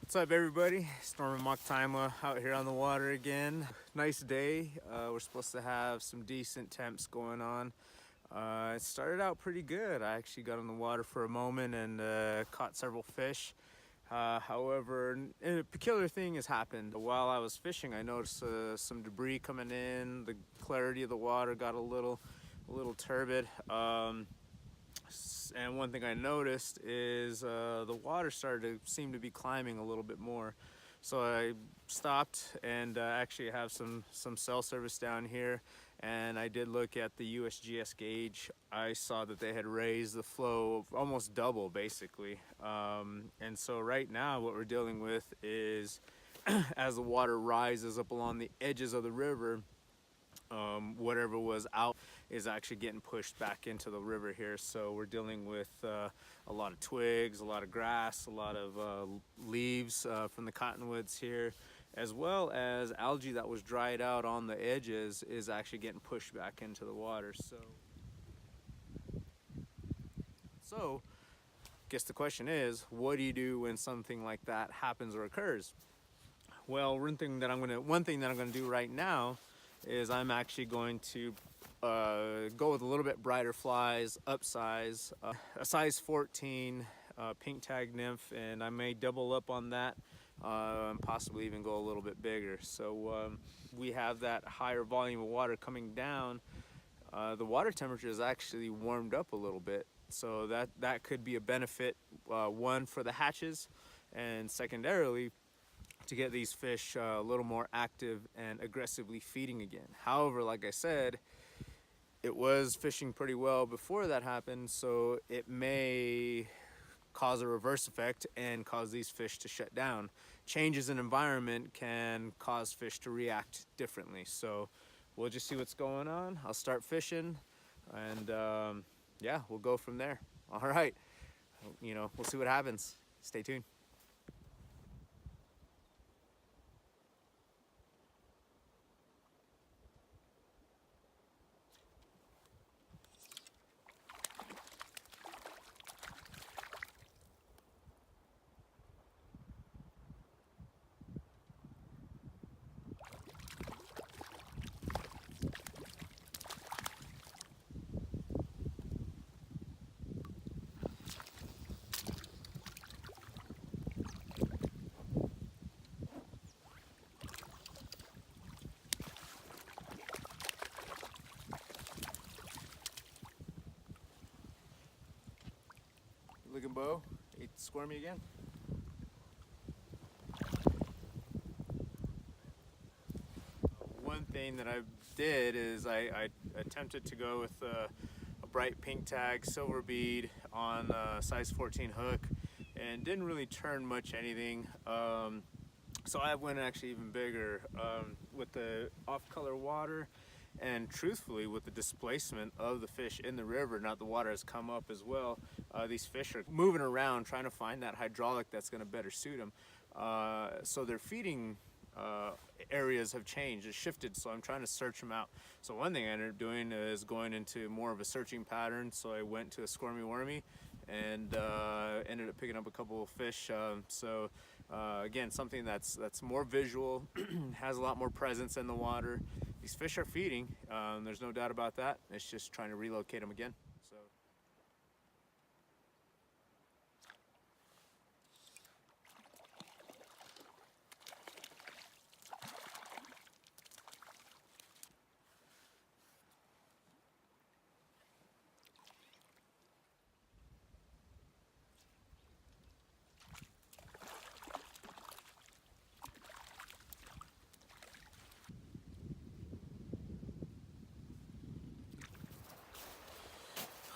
What's up, everybody? Storm Maktima out here on the water again. Nice day. We're supposed to have some decent temps going on. It started out pretty good. I actually got on the water for a moment and caught several fish. However, a peculiar thing has happened. While I was fishing, I noticed some debris coming in. The clarity of the water got a little turbid. And one thing I noticed is the water started to seem to be climbing a little bit more. So I stopped and actually have some cell service down here, and I did look at the USGS gauge. I saw that they had raised the flow almost double, basically. And so right now what we're dealing with is as the water rises up along the edges of the river, whatever was out is actually getting pushed back into the river here. So we're dealing with a lot of twigs, a lot of grass, a lot of leaves from the cottonwoods here, as well as algae that was dried out on the edges is actually getting pushed back into the water. So I guess the question is, what do you do when something like that happens or occurs? Well, one thing that I'm gonna do right now is I'm actually going to go with a little bit brighter flies, upsize, a size 14 pink tag nymph, and I may double up on that and possibly even go a little bit bigger. So we have that higher volume of water coming down. The water temperature is actually warmed up a little bit, so that could be a benefit, one, for the hatches, and secondarily to get these fish a little more active and aggressively feeding again. However, like I said, it was fishing pretty well before that happened, so it may cause a reverse effect and cause these fish to shut down. Changes in environment can cause fish to react differently. So we'll just see what's going on. I'll start fishing, and yeah, we'll go from there. All right, we'll see what happens. Stay tuned. Looking bow, ate squirmy again. One thing that I did is I attempted to go with a bright pink tag silver bead on a size 14 hook and didn't really turn much anything. So I went actually even bigger with the off-color water, and truthfully with the displacement of the fish in the river, now the water has come up as well, these fish are moving around trying to find that hydraulic that's going to better suit them. So their feeding areas have changed, it's shifted, so I'm trying to search them out. So one thing I ended up doing is going into more of a searching pattern, so I went to a squirmy wormy and ended up picking up a couple of fish. Again, something that's more visual, has a lot more presence in the water. These fish are feeding, there's no doubt about that. It's just trying to relocate them again. So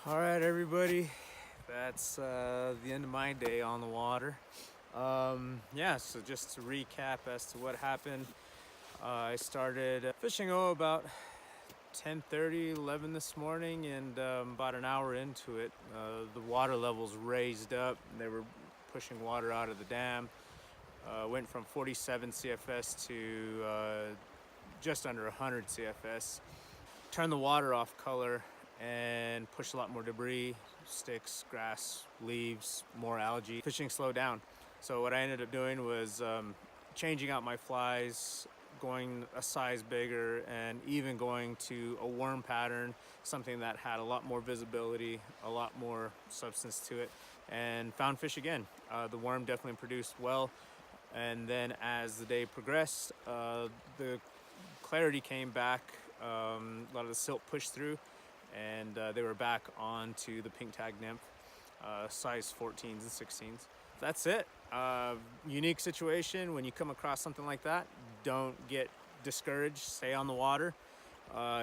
all right, everybody, that's the end of my day on the water. Yeah, so just to recap as to what happened, I started fishing about 10:30, 11 this morning, and about an hour into it, the water levels raised up. They were pushing water out of the dam. Went from 47 CFS to just under 100 CFS. Turned the water off color and pushed a lot more debris, sticks, grass, leaves, more algae. Fishing slowed down. So what I ended up doing was changing out my flies, going a size bigger, and even going to a worm pattern, something that had a lot more visibility, a lot more substance to it, and found fish again. The worm definitely produced well, and then as the day progressed, the clarity came back, a lot of the silt pushed through, and they were back onto the pink tag nymph, size 14s and 16s. That's it. Unique situation. When you come across something like that, don't get discouraged. Stay on the water.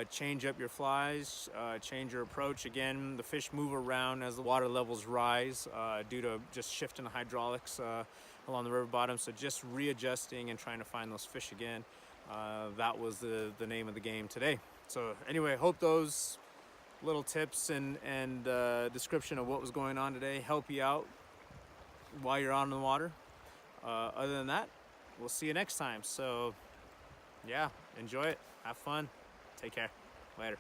Change up your flies. Change your approach. Again, the fish move around as the water levels rise due to just shifting the hydraulics along the river bottom. So just readjusting and trying to find those fish again. That was the name of the game today. So anyway, hope those little tips and description of what was going on today help you out while you're on the water. Other than that, we'll see you next time. So yeah, enjoy it, have fun, take care, later.